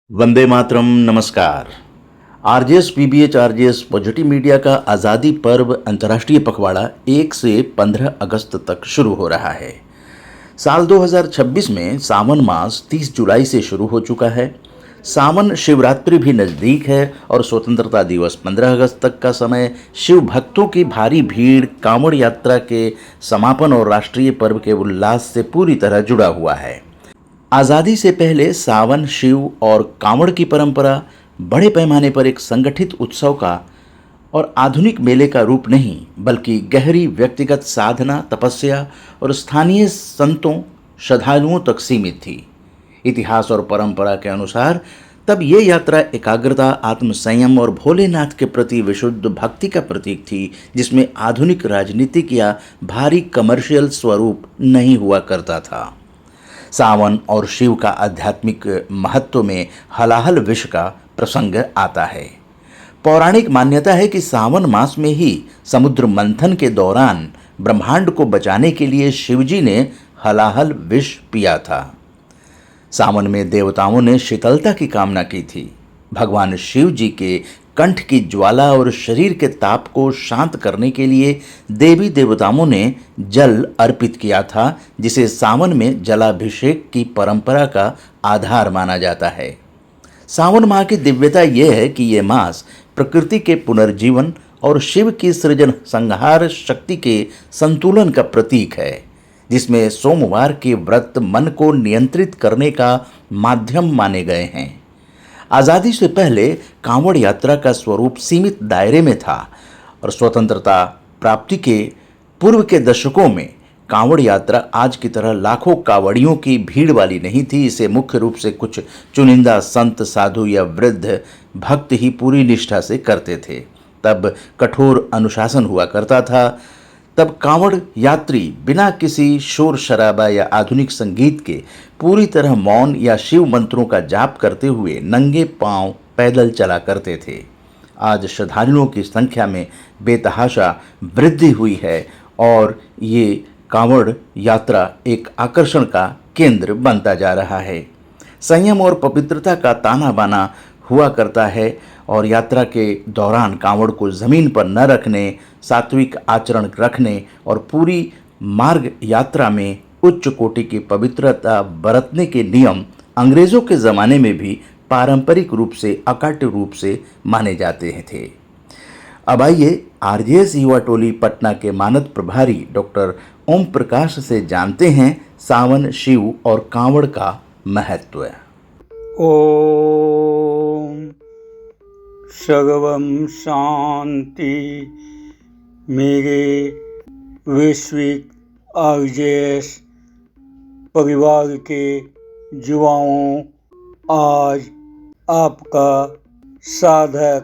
वंदे मातरम। नमस्कार। RJS PBH RJS positive media का आज़ादी पर्व अंतर्राष्ट्रीय पखवाड़ा 1 से 15 अगस्त तक शुरू हो रहा है। साल 2026 में सावन मास 30 जुलाई से शुरू हो चुका है। सावन शिवरात्रि भी नज़दीक है और स्वतंत्रता दिवस 15 अगस्त तक का समय शिव भक्तों की भारी भीड़, कांवड़ यात्रा के समापन और राष्ट्रीय पर्व के उल्लास से पूरी तरह जुड़ा हुआ है। आज़ादी से पहले सावन, शिव और कांवड़ की परंपरा बड़े पैमाने पर एक संगठित उत्सव का और आधुनिक मेले का रूप नहीं, बल्कि गहरी व्यक्तिगत साधना, तपस्या और स्थानीय संतों, श्रद्धालुओं तक सीमित थी। इतिहास और परंपरा के अनुसार तब ये यात्रा एकाग्रता, आत्मसंयम और भोलेनाथ के प्रति विशुद्ध भक्ति का प्रतीक थी, जिसमें आधुनिक राजनीतिक या भारी कमर्शियल स्वरूप नहीं हुआ करता था। सावन और शिव का आध्यात्मिक महत्व में हलाहल विष का प्रसंग आता है। पौराणिक मान्यता है कि सावन मास में ही समुद्र मंथन के दौरान ब्रह्मांड को बचाने के लिए शिवजी ने हलाहल विष पिया था। सावन में देवताओं ने शीतलता की कामना की थी। भगवान शिव जी के कंठ की ज्वाला और शरीर के ताप को शांत करने के लिए देवी देवताओं ने जल अर्पित किया था, जिसे सावन में जलाभिषेक की परंपरा का आधार माना जाता है। सावन माह की दिव्यता यह है कि यह मास प्रकृति के पुनर्जीवन और शिव की सृजन संहार शक्ति के संतुलन का प्रतीक है, जिसमें सोमवार के व्रत मन को नियंत्रित करने का माध्यम माने गए हैं। आज़ादी से पहले कांवड़ यात्रा का स्वरूप सीमित दायरे में था और स्वतंत्रता प्राप्ति के पूर्व के दशकों में कांवड़ यात्रा आज की तरह लाखों कांवड़ियों की भीड़ वाली नहीं थी। इसे मुख्य रूप से कुछ चुनिंदा संत, साधु या वृद्ध भक्त ही पूरी निष्ठा से करते थे। तब कठोर अनुशासन हुआ करता था। तब कांवड़ यात्री बिना किसी शोर शराबा या आधुनिक संगीत के पूरी तरह मौन या शिव मंत्रों का जाप करते हुए नंगे पांव पैदल चला करते थे। आज श्रद्धालुओं की संख्या में बेतहाशा वृद्धि हुई है और ये कांवड़ यात्रा एक आकर्षण का केंद्र बनता जा रहा है। संयम और पवित्रता का ताना बाना हुआ करता है और यात्रा के दौरान कांवड़ को जमीन पर न रखने, सात्विक आचरण रखने और पूरी मार्ग यात्रा में उच्च कोटि की पवित्रता बरतने के नियम अंग्रेजों के ज़माने में भी पारंपरिक रूप से अकाट्य रूप से माने जाते थे। अब आइए आरजेएस युवा टोली पटना के मानद प्रभारी डॉक्टर ओम प्रकाश से जानते हैं सावन, शिव और कांवड़ का महत्व। ओम सर्वम शांति। मेरे वैश्विक आरजेएस परिवार के युवाओं, आज आपका साधक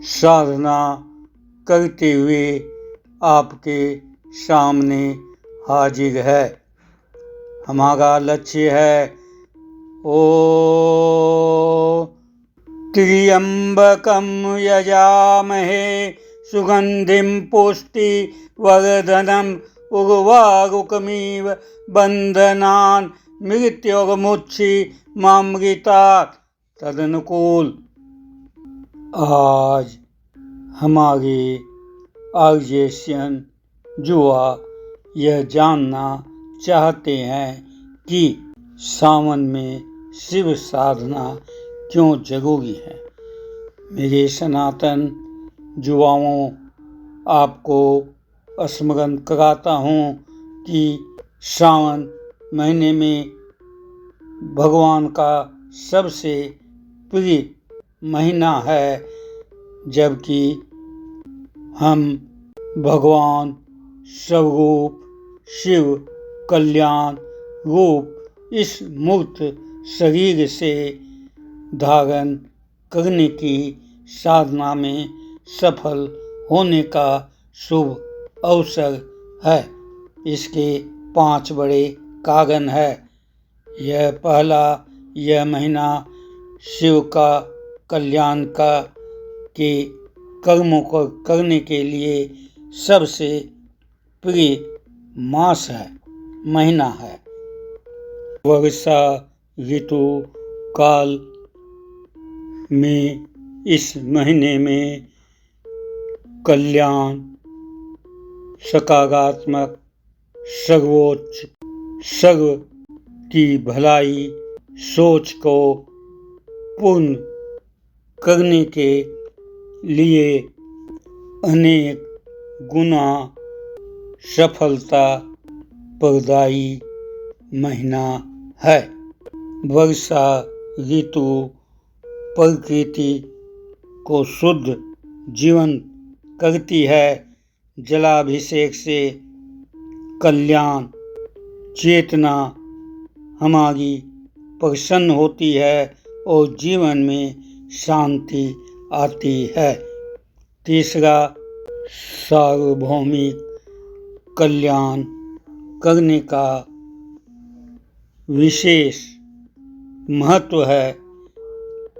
साधना करते हुए आपके सामने हाजिर है। हमारा लक्ष्य है ओ त्र्यंबकं यजामहे सुगंधिं पुष्टिवर्धनम् उर्वारुकमिव बंधनान् मृत्युर्मुक्षीमामृतात् तदनुकूल। आज हमारे आरजेशियन युवा यह जानना चाहते हैं कि सावन में शिव साधना क्यों जरूरी है। मेरे सनातन युवाओं, आपको स्मरण कराता हूँ कि सावन महीने में भगवान का सबसे प्रिय महीना है, जबकि हम भगवान स्वरूप शिव कल्याण रूप इस मूर्त शरीर से धारण करने की साधना में सफल होने का शुभ अवसर है। इसके 5 बड़े कारण है। यह पहला, यह महीना शिव का कल्याण का के कर्मों को करने के लिए सबसे प्रिय मास है, महीना है। वर्षा ऋतु काल में इस महीने में कल्याण, सकारात्मक, सर्वोच्च, सर्व की भलाई सोच को पूर्ण करने के लिए अनेक गुना सफलता प्रदायी महीना है। वर्षा ऋतु प्रकृति को शुद्ध जीवन करती है। जलाभिषेक से कल्याण चेतना हमारी प्रसन्न होती है और जीवन में शांति आती है। तीसरा, सार्वभौमिक कल्याण करने का विशेष महत्व है।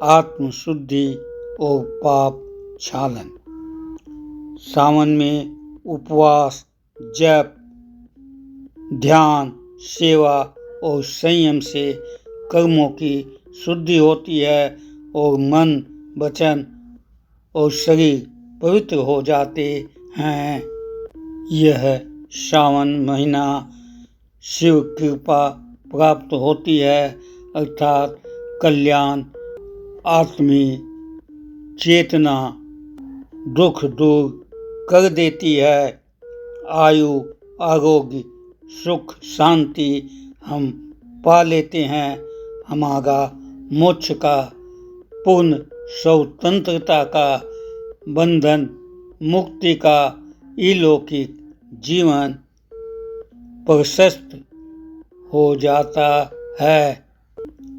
आत्मशुद्धि और पाप क्षालन। सावन में उपवास, जप, ध्यान, सेवा और संयम से कर्मों की शुद्धि होती है और मन, वचन और शरीर पवित्र हो जाते हैं। यह सावन महीना शिव कृपा प्राप्त होती है, अर्थात कल्याण, आत्मीय चेतना दुख दूर कर देती है। आयु, आरोग्य, सुख, शांति हम पा लेते हैं। हमारा मोक्ष का, पूर्ण स्वतंत्रता का, बंधन मुक्ति का अलौकिक जीवन प्रशस्त हो जाता है।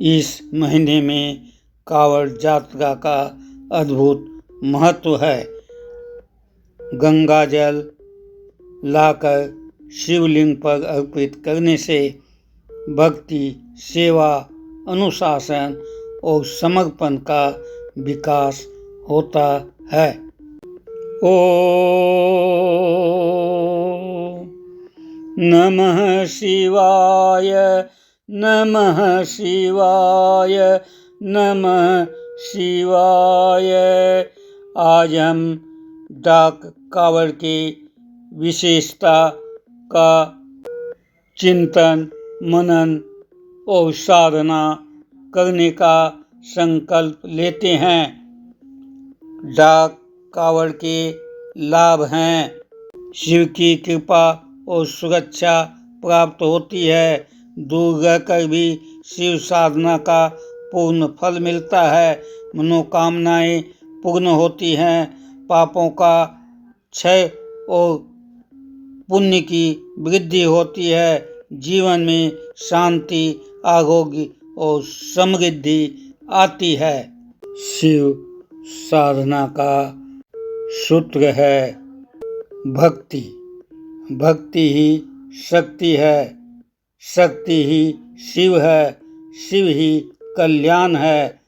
इस महीने में कांवड़ यात्रा का अद्भुत महत्व है। गंगा जल लाकर शिवलिंग पर अर्पित करने से भक्ति, सेवा, अनुशासन और समर्पण का विकास होता है। ओम नमः शिवाय, नमः शिवाय, नमः शिवाय। आज हम डाक कावड़ की विशेषता का चिंतन, मनन और साधना करने का संकल्प लेते हैं। डाक कावड़ के लाभ हैं। शिव की कृपा और सुरक्षा प्राप्त होती है। दूर रहकर भी शिव साधना का पूर्ण फल मिलता है। मनोकामनाएं पूर्ण होती हैं। पापों का क्षय और पुण्य की वृद्धि होती है। जीवन में शांति, आरोग्य और समृद्धि आती है। शिव साधना का सूत्र है भक्ति। भक्ति ही शक्ति है, शक्ति ही शिव है, शिव ही कल्याण है।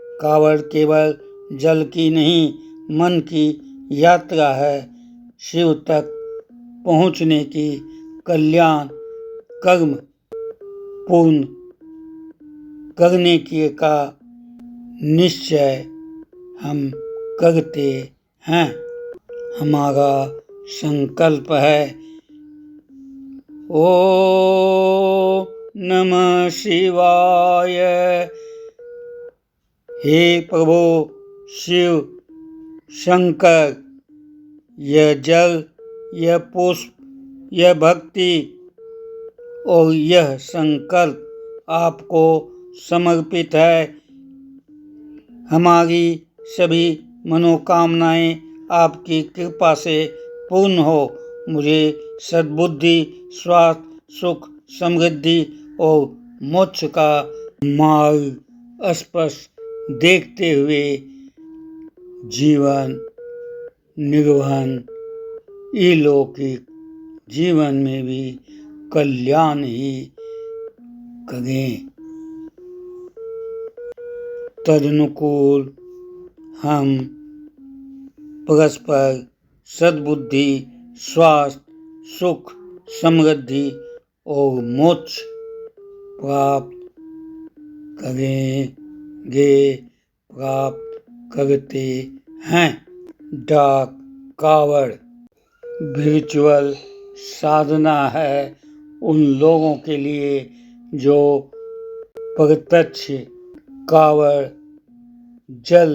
कांवड़ केवल जल की नहीं, मन की यात्रा है। शिव तक पहुँचने की कल्याण कर्म पूर्ण करने की का निश्चय हम करते हैं। हमारा संकल्प है ओम नमः शिवाय। हे प्रभु शिव शंकर, यह जल, यह पुष्प, यह भक्ति और यह संकल्प आपको समर्पित है। हमारी सभी मनोकामनाएं आपकी कृपा से पूर्ण हो। मुझे सद्बुद्धि, स्वास्थ्य, सुख, समृद्धि और मोक्ष का मार्ग स्पष्ट देखते हुए जीवन निर्वहन, अलौकिक जीवन में भी कल्याण ही करें। तदनुकूल हम परस्पर सद्बुद्धि, स्वास्थ्य, सुख, समृद्धि और मोक्ष प्राप्त करेंगे, प्राप्त करते हैं। डाक कावड़ वर्चुअल साधना है उन लोगों के लिए जो प्रत्यक्ष कावड़ जल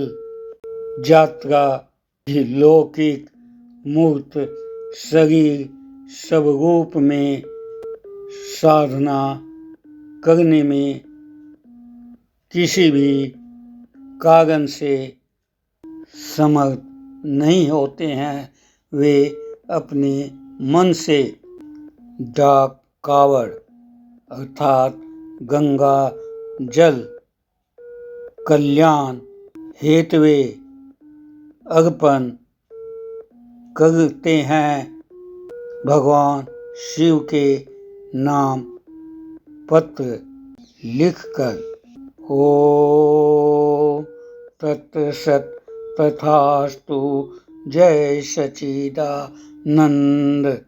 यात्रा लौकिक मूर्त शरीर स्वरूप में साधना करने में किसी भी कारण से समर्थ नहीं होते हैं। वे अपने मन से डाक कावड़ अर्थात गंगा जल कल्याण हेतवे अर्पण करते हैं। भगवान शिव के नाम पत्र लिखकर। ओम तत्सत तथास्तु। जय सच्चिदानंद।